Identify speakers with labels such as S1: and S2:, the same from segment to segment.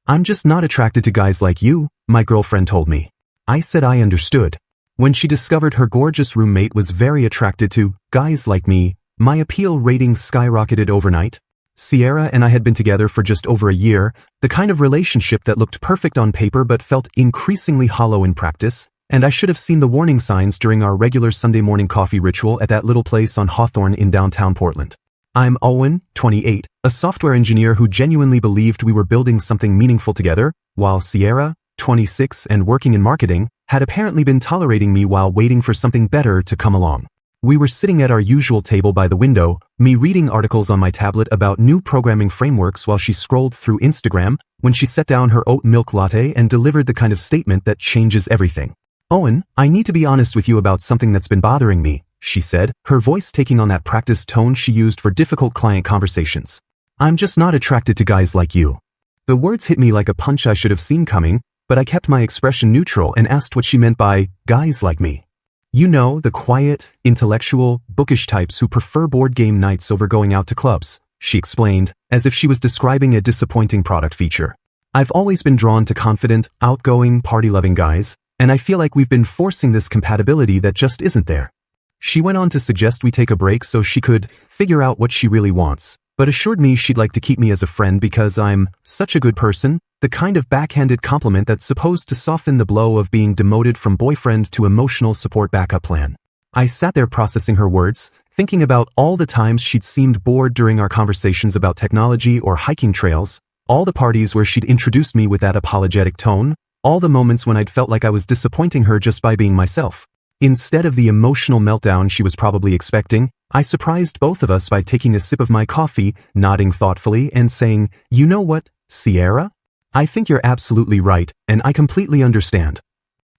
S1: "I'm just not attracted to guys like you," my girlfriend told me. I said I understood. When she discovered her gorgeous roommate was very attracted to guys like me, my appeal ratings skyrocketed overnight. Sierra and I had been together for just over a year, the kind of relationship that looked perfect on paper but felt increasingly hollow in practice, and I should have seen the warning signs during our regular Sunday morning coffee ritual at that little place on Hawthorne in downtown Portland. I'm Owen, 28, a software engineer who genuinely believed we were building something meaningful together, while Sierra, 26 and working in marketing, had apparently been tolerating me while waiting for something better to come along. We were sitting at our usual table by the window, me reading articles on my tablet about new programming frameworks while she scrolled through Instagram, when she set down her oat milk latte and delivered the kind of statement that changes everything. "Owen, I need to be honest with you about something that's been bothering me," she said, her voice taking on that practiced tone she used for difficult client conversations. "I'm just not attracted to guys like you." The words hit me like a punch I should have seen coming, but I kept my expression neutral and asked what she meant by guys like me. "You know, the quiet, intellectual, bookish types who prefer board game nights over going out to clubs," she explained, as if she was describing a disappointing product feature. "I've always been drawn to confident, outgoing, party-loving guys, and I feel like we've been forcing this compatibility that just isn't there." She went on to suggest we take a break so she could figure out what she really wants, but assured me she'd like to keep me as a friend because I'm such a good person, the kind of backhanded compliment that's supposed to soften the blow of being demoted from boyfriend to emotional support backup plan. I sat there processing her words, thinking about all the times she'd seemed bored during our conversations about technology or hiking trails, all the parties where she'd introduced me with that apologetic tone, all the moments when I'd felt like I was disappointing her just by being myself. Instead of the emotional meltdown she was probably expecting, I surprised both of us by taking a sip of my coffee, nodding thoughtfully, and saying, "You know what, Sierra? I think you're absolutely right, and I completely understand."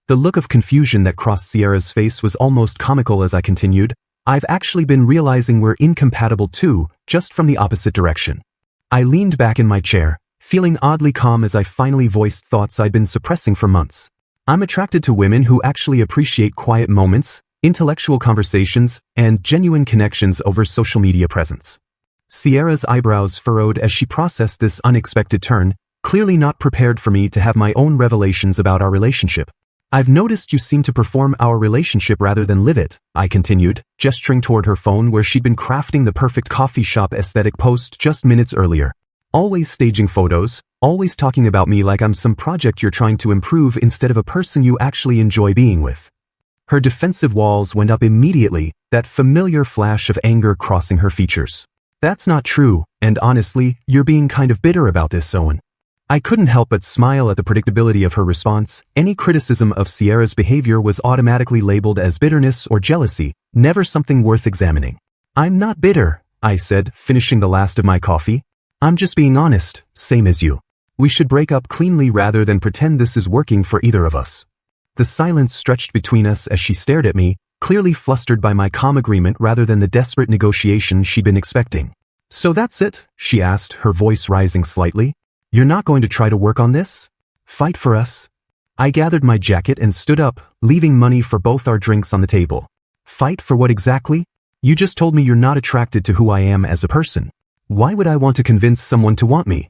S1: The look of confusion that crossed Sierra's face was almost comical as I continued, "I've actually been realizing we're incompatible too, just from the opposite direction." I leaned back in my chair, feeling oddly calm as I finally voiced thoughts I'd been suppressing for months. I'm attracted to women who actually appreciate quiet moments, intellectual conversations, and genuine connections over social media presence. Sierra's eyebrows furrowed as she processed this unexpected turn, clearly not prepared for me to have my own revelations about our relationship. "I've noticed you seem to perform our relationship rather than live it," I continued, gesturing toward her phone where she'd been crafting the perfect coffee shop aesthetic post just minutes earlier. "Always staging photos, always talking about me like I'm some project you're trying to improve instead of a person you actually enjoy being with." Her defensive walls went up immediately, that familiar flash of anger crossing her features. "That's not true, and honestly, you're being kind of bitter about this, Owen." I couldn't help but smile at the predictability of her response. Any criticism of Sierra's behavior was automatically labeled as bitterness or jealousy, never something worth examining. "I'm not bitter," I said, finishing the last of my coffee. "I'm just being honest, same as you. We should break up cleanly rather than pretend this is working for either of us." The silence stretched between us as she stared at me, clearly flustered by my calm agreement rather than the desperate negotiation she'd been expecting. "So that's it?" she asked, her voice rising slightly. "You're not going to try to work on this? Fight for us?" I gathered my jacket and stood up, leaving money for both our drinks on the table. "Fight for what exactly? You just told me you're not attracted to who I am as a person. Why would I want to convince someone to want me?"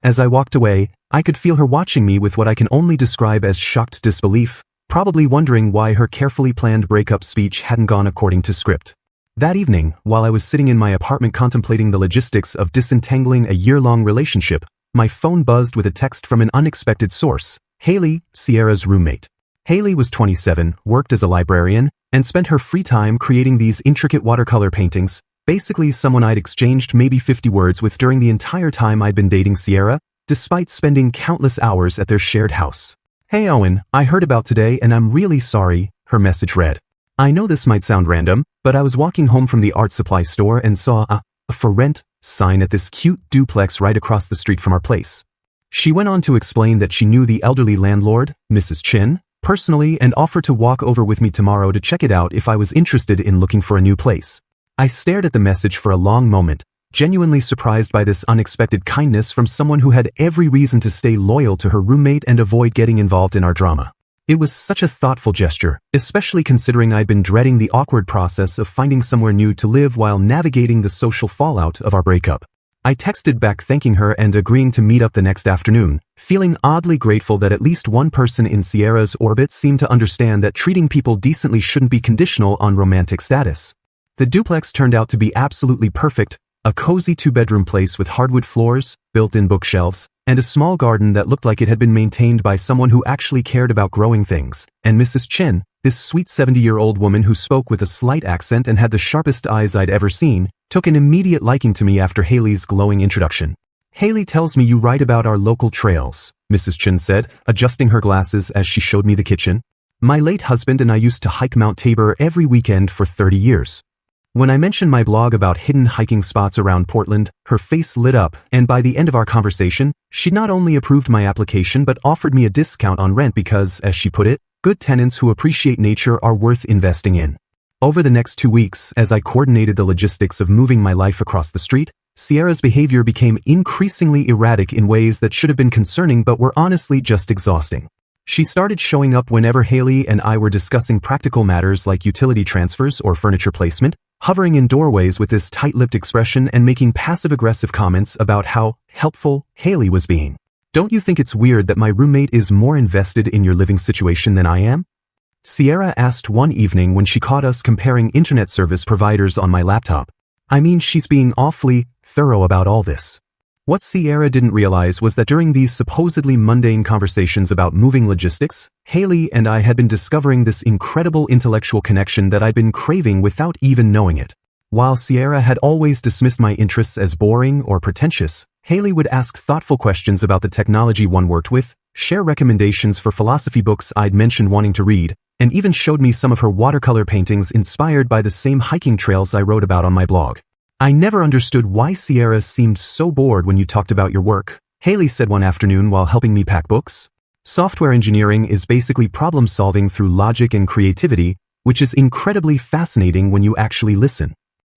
S1: As I walked away, I could feel her watching me with what I can only describe as shocked disbelief, probably wondering why her carefully planned breakup speech hadn't gone according to script. That evening, while I was sitting in my apartment contemplating the logistics of disentangling a year-long relationship, my phone buzzed with a text from an unexpected source, Haley, Sierra's roommate. Haley was 27, worked as a librarian, and spent her free time creating these intricate watercolor paintings, basically someone I'd exchanged maybe 50 words with during the entire time I'd been dating Sierra, despite spending countless hours at their shared house. "Hey Owen, I heard about today and I'm really sorry," her message read. "I know this might sound random, but I was walking home from the art supply store and saw a for rent sign at this cute duplex right across the street from our place." She went on to explain that she knew the elderly landlord, Mrs. Chin, personally and offered to walk over with me tomorrow to check it out if I was interested in looking for a new place. I stared at the message for a long moment, genuinely surprised by this unexpected kindness from someone who had every reason to stay loyal to her roommate and avoid getting involved in our drama. It was such a thoughtful gesture, especially considering I'd been dreading the awkward process of finding somewhere new to live while navigating the social fallout of our breakup. I texted back thanking her and agreeing to meet up the next afternoon, feeling oddly grateful that at least one person in Sierra's orbit seemed to understand that treating people decently shouldn't be conditional on romantic status. The duplex turned out to be absolutely perfect, a cozy two-bedroom place with hardwood floors, built-in bookshelves, and a small garden that looked like it had been maintained by someone who actually cared about growing things. And Mrs. Chen, this sweet 70-year-old woman who spoke with a slight accent and had the sharpest eyes I'd ever seen, took an immediate liking to me after Haley's glowing introduction. "Haley tells me you write about our local trails," Mrs. Chen said, adjusting her glasses as she showed me the kitchen. "My late husband and I used to hike Mount Tabor every weekend for 30 years. When I mentioned my blog about hidden hiking spots around Portland, her face lit up, and by the end of our conversation, she not only approved my application but offered me a discount on rent because, as she put it, good tenants who appreciate nature are worth investing in. Over the next 2 weeks, as I coordinated the logistics of moving my life across the street, Sierra's behavior became increasingly erratic in ways that should have been concerning but were honestly just exhausting. She started showing up whenever Haley and I were discussing practical matters like utility transfers or furniture placement, hovering in doorways with this tight-lipped expression and making passive-aggressive comments about how helpful Haley was being. "Don't you think it's weird that my roommate is more invested in your living situation than I am?" Sierra asked one evening when she caught us comparing internet service providers on my laptop. I mean, she's being awfully thorough about all this. What Sierra didn't realize was that during these supposedly mundane conversations about moving logistics, Haley and I had been discovering this incredible intellectual connection that I'd been craving without even knowing it. While Sierra had always dismissed my interests as boring or pretentious, Haley would ask thoughtful questions about the technology one worked with, share recommendations for philosophy books I'd mentioned wanting to read, and even showed me some of her watercolor paintings inspired by the same hiking trails I wrote about on my blog. "I never understood why Sierra seemed so bored when you talked about your work," Haley said one afternoon while helping me pack books. "Software engineering is basically problem solving through logic and creativity, which is incredibly fascinating when you actually listen."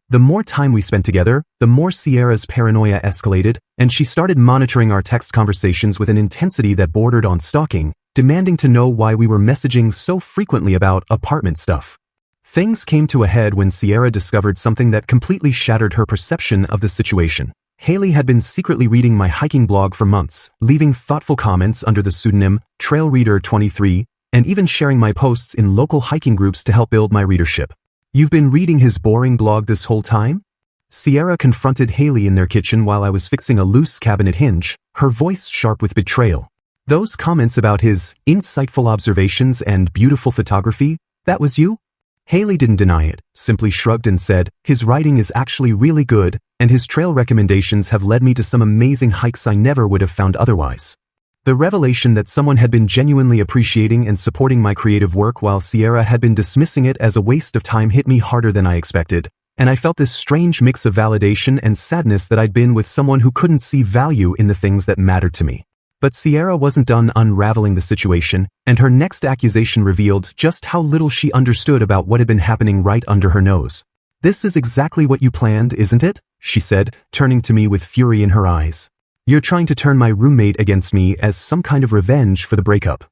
S1: The more time we spent together, the more Sierra's paranoia escalated, and she started monitoring our text conversations with an intensity that bordered on stalking, demanding to know why we were messaging so frequently about apartment stuff. Things came to a head when Sierra discovered something that completely shattered her perception of the situation. Haley had been secretly reading my hiking blog for months, leaving thoughtful comments under the pseudonym TrailReader23, and even sharing my posts in local hiking groups to help build my readership. "You've been reading his boring blog this whole time?" Sierra confronted Haley in their kitchen while I was fixing a loose cabinet hinge, her voice sharp with betrayal. "Those comments about his insightful observations and beautiful photography, that was you?" Haley didn't deny it, simply shrugged and said, "His writing is actually really good, and his trail recommendations have led me to some amazing hikes I never would have found otherwise." The revelation that someone had been genuinely appreciating and supporting my creative work while Sierra had been dismissing it as a waste of time hit me harder than I expected, and I felt this strange mix of validation and sadness that I'd been with someone who couldn't see value in the things that mattered to me. But Sierra wasn't done unraveling the situation, and her next accusation revealed just how little she understood about what had been happening right under her nose. "This is exactly what you planned, isn't it?" she said, turning to me with fury in her eyes. "You're trying to turn my roommate against me as some kind of revenge for the breakup."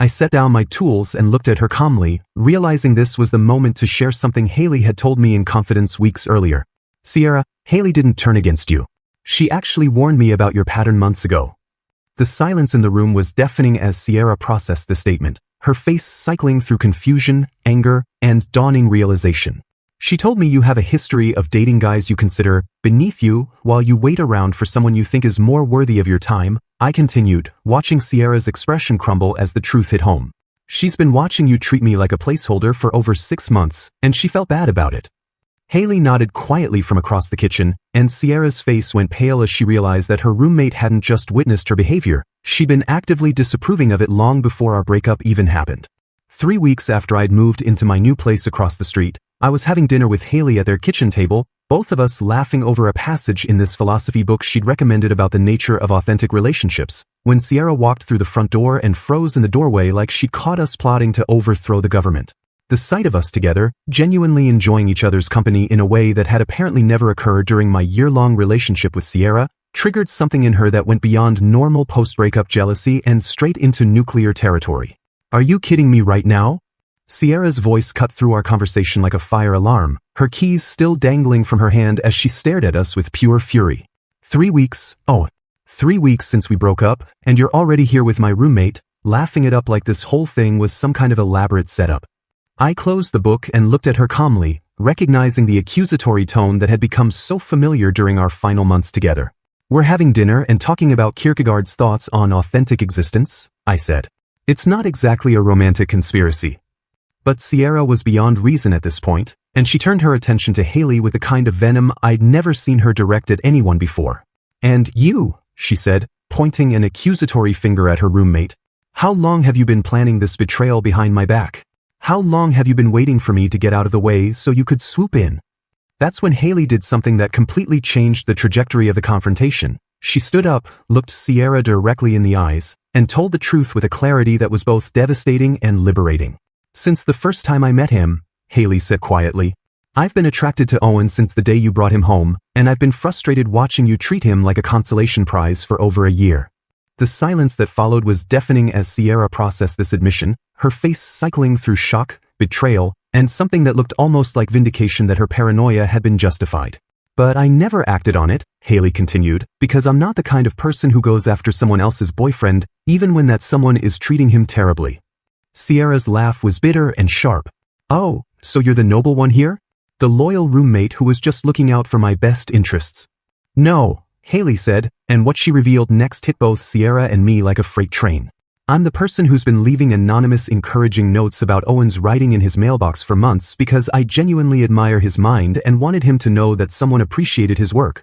S1: I set down my tools and looked at her calmly, realizing this was the moment to share something Haley had told me in confidence weeks earlier. "Sierra, Haley didn't turn against you. She actually warned me about your pattern months ago." The silence in the room was deafening as Sierra processed the statement, her face cycling through confusion, anger, and dawning realization. "She told me you have a history of dating guys you consider beneath you while you wait around for someone you think is more worthy of your time," I continued, watching Sierra's expression crumble as the truth hit home. "She's been watching you treat me like a placeholder for over 6 months, and she felt bad about it." Haley nodded quietly from across the kitchen, and Sierra's face went pale as she realized that her roommate hadn't just witnessed her behavior, she'd been actively disapproving of it long before our breakup even happened. 3 weeks after I'd moved into my new place across the street, I was having dinner with Haley at their kitchen table, both of us laughing over a passage in this philosophy book she'd recommended about the nature of authentic relationships, when Sierra walked through the front door and froze in the doorway like she'd caught us plotting to overthrow the government. The sight of us together, genuinely enjoying each other's company in a way that had apparently never occurred during my year-long relationship with Sierra, triggered something in her that went beyond normal post-breakup jealousy and straight into nuclear territory. "Are you kidding me right now?" Sierra's voice cut through our conversation like a fire alarm, her keys still dangling from her hand as she stared at us with pure fury. 3 weeks, 3 weeks since we broke up, and you're already here with my roommate, laughing it up like this whole thing was some kind of elaborate setup. I closed the book and looked at her calmly, recognizing the accusatory tone that had become so familiar during our final months together. We're having dinner and talking about Kierkegaard's thoughts on authentic existence, I said. It's not exactly a romantic conspiracy. But Sierra was beyond reason at this point, and she turned her attention to Haley with a kind of venom I'd never seen her direct at anyone before. And you, she said, pointing an accusatory finger at her roommate. How long have you been planning this betrayal behind my back? How long have you been waiting for me to get out of the way so you could swoop in? That's when Haley did something that completely changed the trajectory of the confrontation. She stood up, looked Sierra directly in the eyes, and told the truth with a clarity that was both devastating and liberating. Since the first time I met him, Haley said quietly, I've been attracted to Owen since the day you brought him home, and I've been frustrated watching you treat him like a consolation prize for over a year. The silence that followed was deafening as Sierra processed this admission, her face cycling through shock, betrayal, and something that looked almost like vindication that her paranoia had been justified. But I never acted on it, Haley continued, because I'm not the kind of person who goes after someone else's boyfriend, even when that someone is treating him terribly. Sierra's laugh was bitter and sharp. Oh, so you're the noble one here? The loyal roommate who was just looking out for my best interests. No, Haley said, and what she revealed next hit both Sierra and me like a freight train. I'm the person who's been leaving anonymous encouraging notes about Owen's writing in his mailbox for months because I genuinely admire his mind and wanted him to know that someone appreciated his work.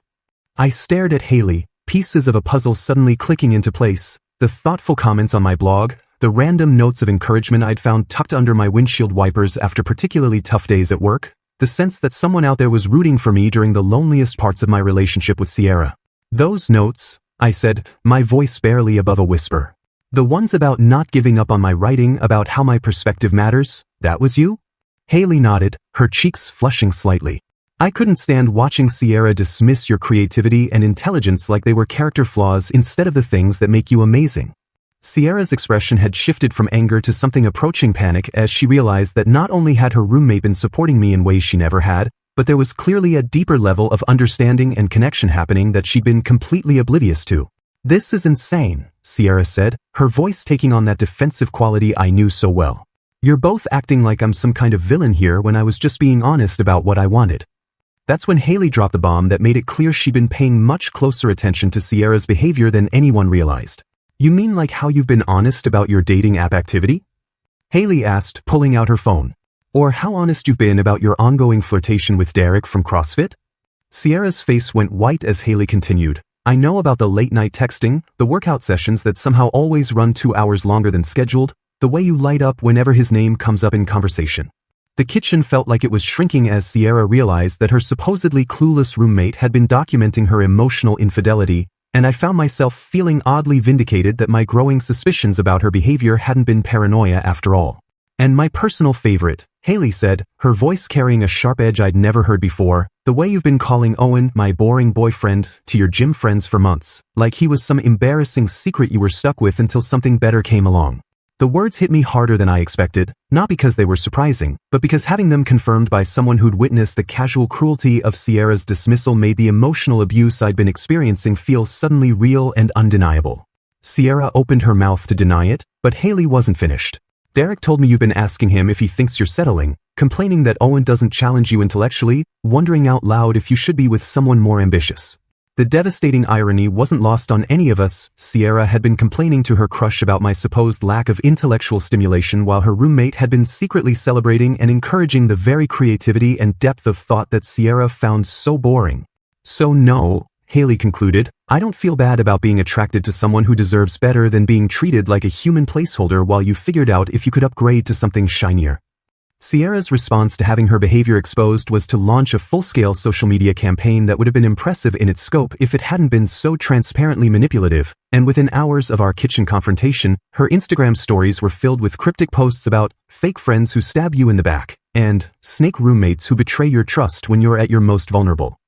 S1: I stared at Haley, pieces of a puzzle suddenly clicking into place, the thoughtful comments on my blog, the random notes of encouragement I'd found tucked under my windshield wipers after particularly tough days at work, the sense that someone out there was rooting for me during the loneliest parts of my relationship with Sierra. Those notes, I said, my voice barely above a whisper. The ones about not giving up on my writing, about how my perspective matters, that was you? Haley nodded, her cheeks flushing slightly. I couldn't stand watching Sierra dismiss your creativity and intelligence like they were character flaws instead of the things that make you amazing. Sierra's expression had shifted from anger to something approaching panic as she realized that not only had her roommate been supporting me in ways she never had, but there was clearly a deeper level of understanding and connection happening that she'd been completely oblivious to. This is insane, Sierra said, her voice taking on that defensive quality I knew so well. You're both acting like I'm some kind of villain here when I was just being honest about what I wanted. That's when Haley dropped the bomb that made it clear she'd been paying much closer attention to Sierra's behavior than anyone realized. You mean like how you've been honest about your dating app activity? Haley asked, pulling out her phone. Or how honest you've been about your ongoing flirtation with Derek from CrossFit? Sierra's face went white as Haley continued. I know about the late-night texting, the workout sessions that somehow always run 2 hours longer than scheduled, the way you light up whenever his name comes up in conversation. The kitchen felt like it was shrinking as Sierra realized that her supposedly clueless roommate had been documenting her emotional infidelity, and I found myself feeling oddly vindicated that my growing suspicions about her behavior hadn't been paranoia after all. And my personal favorite, Haley said, her voice carrying a sharp edge I'd never heard before, the way you've been calling Owen my boring boyfriend to your gym friends for months, like he was some embarrassing secret you were stuck with until something better came along. The words hit me harder than I expected, not because they were surprising, but because having them confirmed by someone who'd witnessed the casual cruelty of Sierra's dismissal made the emotional abuse I'd been experiencing feel suddenly real and undeniable. Sierra opened her mouth to deny it, but Haley wasn't finished. Derek told me you've been asking him if he thinks you're settling, complaining that Owen doesn't challenge you intellectually, wondering out loud if you should be with someone more ambitious. The devastating irony wasn't lost on any of us. Sierra had been complaining to her crush about my supposed lack of intellectual stimulation while her roommate had been secretly celebrating and encouraging the very creativity and depth of thought that Sierra found so boring. So no, Haley concluded, I don't feel bad about being attracted to someone who deserves better than being treated like a human placeholder while you figured out if you could upgrade to something shinier. Sierra's response to having her behavior exposed was to launch a full-scale social media campaign that would have been impressive in its scope if it hadn't been so transparently manipulative, and within hours of our kitchen confrontation, her Instagram stories were filled with cryptic posts about fake friends who stab you in the back, and snake roommates who betray your trust when you're at your most vulnerable.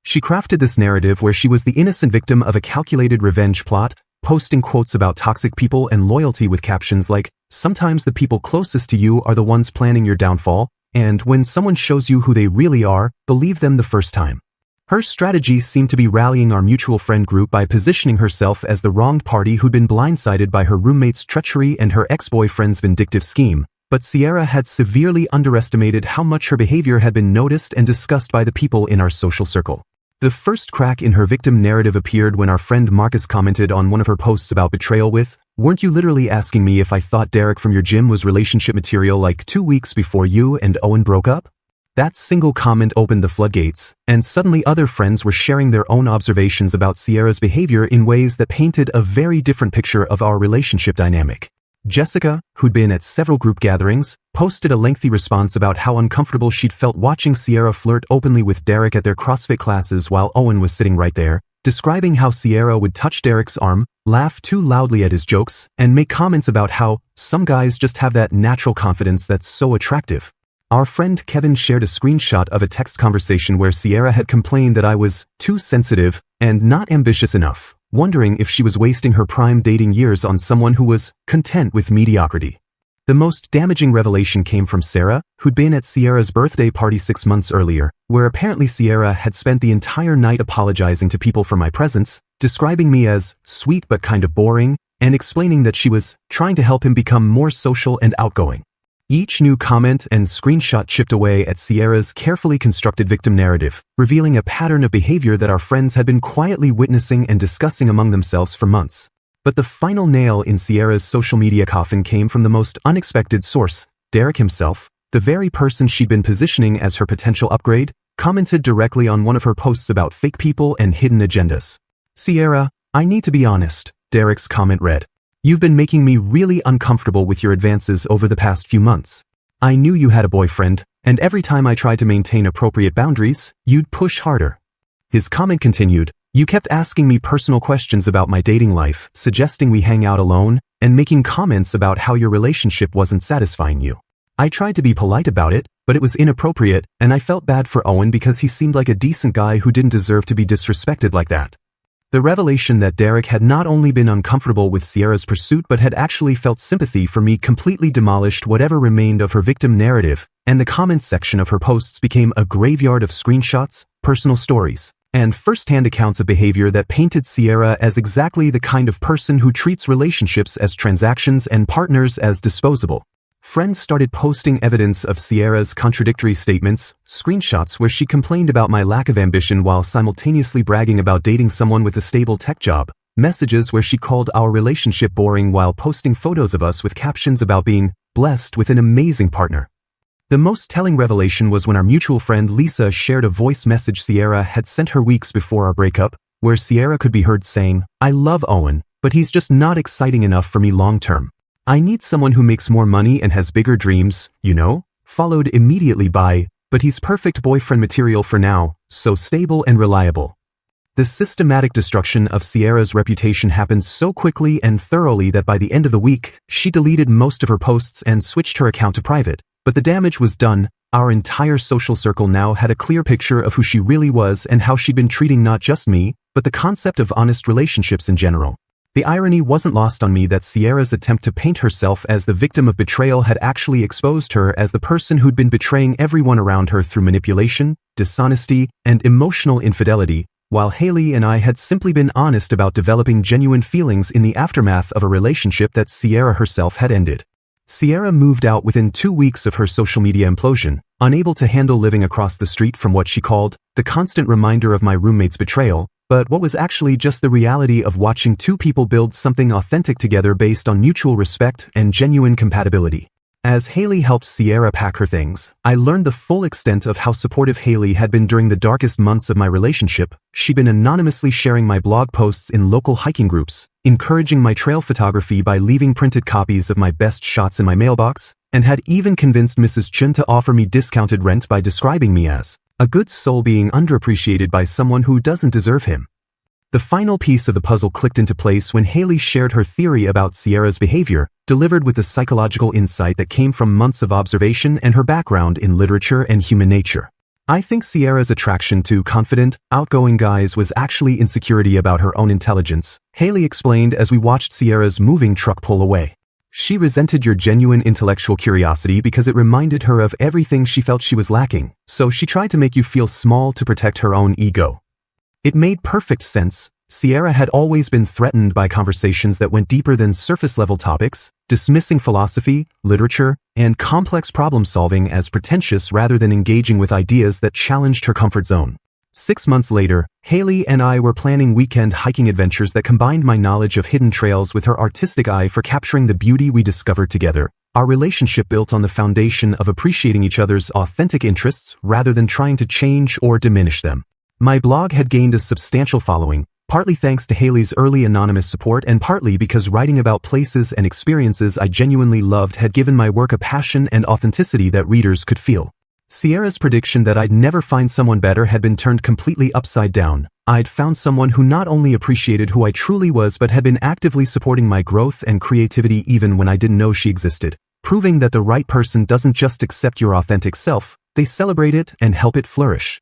S1: She crafted this narrative where she was the innocent victim of a calculated revenge plot, posting quotes about toxic people and loyalty with captions like, sometimes the people closest to you are the ones planning your downfall, and when someone shows you who they really are, believe them the first time. Her strategy seemed to be rallying our mutual friend group by positioning herself as the wronged party who'd been blindsided by her roommate's treachery and her ex-boyfriend's vindictive scheme, but Sierra had severely underestimated how much her behavior had been noticed and discussed by the people in our social circle. The first crack in her victim narrative appeared when our friend Marcus commented on one of her posts about betrayal with, "Weren't you literally asking me if I thought Derek from your gym was relationship material like 2 weeks before you and Owen broke up?" That single comment opened the floodgates, and suddenly other friends were sharing their own observations about Sierra's behavior in ways that painted a very different picture of our relationship dynamic. Jessica, who'd been at several group gatherings, posted a lengthy response about how uncomfortable she'd felt watching Sierra flirt openly with Derek at their CrossFit classes while Owen was sitting right there, describing how Sierra would touch Derek's arm, laugh too loudly at his jokes, and make comments about how some guys just have that natural confidence that's so attractive. Our friend Kevin shared a screenshot of a text conversation where Sierra had complained that I was too sensitive and not ambitious enough, wondering if she was wasting her prime dating years on someone who was content with mediocrity. The most damaging revelation came from Sarah, who'd been at Sierra's birthday party 6 months earlier, where apparently Sierra had spent the entire night apologizing to people for my presence, describing me as sweet but kind of boring, and explaining that she was trying to help him become more social and outgoing. Each new comment and screenshot chipped away at Sierra's carefully constructed victim narrative, revealing a pattern of behavior that our friends had been quietly witnessing and discussing among themselves for months. But the final nail in Sierra's social media coffin came from the most unexpected source. Derek himself, the very person she'd been positioning as her potential upgrade, commented directly on one of her posts about fake people and hidden agendas. "Sierra, I need to be honest," Derek's comment read. "You've been making me really uncomfortable with your advances over the past few months. I knew you had a boyfriend, and every time I tried to maintain appropriate boundaries, you'd push harder." His comment continued, "You kept asking me personal questions about my dating life, suggesting we hang out alone, and making comments about how your relationship wasn't satisfying you. I tried to be polite about it, but it was inappropriate, and I felt bad for Owen because he seemed like a decent guy who didn't deserve to be disrespected like that." The revelation that Derek had not only been uncomfortable with Sierra's pursuit but had actually felt sympathy for me completely demolished whatever remained of her victim narrative, and the comments section of her posts became a graveyard of screenshots, personal stories, and first-hand accounts of behavior that painted Sierra as exactly the kind of person who treats relationships as transactions and partners as disposable. Friends started posting evidence of Sierra's contradictory statements, screenshots where she complained about my lack of ambition while simultaneously bragging about dating someone with a stable tech job, messages where she called our relationship boring while posting photos of us with captions about being blessed with an amazing partner. The most telling revelation was when our mutual friend Lisa shared a voice message Sierra had sent her weeks before our breakup, where Sierra could be heard saying, "I love Owen, but he's just not exciting enough for me long-term. I need someone who makes more money and has bigger dreams, you know," followed immediately by, "But he's perfect boyfriend material for now, so stable and reliable." The systematic destruction of Sierra's reputation happened so quickly and thoroughly that by the end of the week, she deleted most of her posts and switched her account to private. But the damage was done. Our entire social circle now had a clear picture of who she really was and how she'd been treating not just me, but the concept of honest relationships in general. The irony wasn't lost on me that Sierra's attempt to paint herself as the victim of betrayal had actually exposed her as the person who'd been betraying everyone around her through manipulation, dishonesty, and emotional infidelity, while Haley and I had simply been honest about developing genuine feelings in the aftermath of a relationship that Sierra herself had ended. Sierra moved out within 2 weeks of her social media implosion, unable to handle living across the street from what she called the constant reminder of my roommate's betrayal, but what was actually just the reality of watching two people build something authentic together based on mutual respect and genuine compatibility. As Haley helped Sierra pack her things, I learned the full extent of how supportive Haley had been during the darkest months of my relationship. She'd been anonymously sharing my blog posts in local hiking groups, encouraging my trail photography by leaving printed copies of my best shots in my mailbox, and had even convinced Mrs. Chun to offer me discounted rent by describing me as a good soul being underappreciated by someone who doesn't deserve him. The final piece of the puzzle clicked into place when Haley shared her theory about Sierra's behavior, delivered with the psychological insight that came from months of observation and her background in literature and human nature. I think Sierra's attraction to confident, outgoing guys was actually insecurity about her own intelligence, Haley explained as we watched Sierra's moving truck pull away. She resented your genuine intellectual curiosity because it reminded her of everything she felt she was lacking, so she tried to make you feel small to protect her own ego. It made perfect sense. Sierra had always been threatened by conversations that went deeper than surface-level topics, dismissing philosophy, literature, and complex problem-solving as pretentious rather than engaging with ideas that challenged her comfort zone. 6 months later, Haley and I were planning weekend hiking adventures that combined my knowledge of hidden trails with her artistic eye for capturing the beauty we discovered together. Our relationship built on the foundation of appreciating each other's authentic interests rather than trying to change or diminish them. My blog had gained a substantial following, partly thanks to Haley's early anonymous support and partly because writing about places and experiences I genuinely loved had given my work a passion and authenticity that readers could feel. Sierra's prediction that I'd never find someone better had been turned completely upside down. I'd found someone who not only appreciated who I truly was but had been actively supporting my growth and creativity even when I didn't know she existed, proving that the right person doesn't just accept your authentic self, they celebrate it and help it flourish.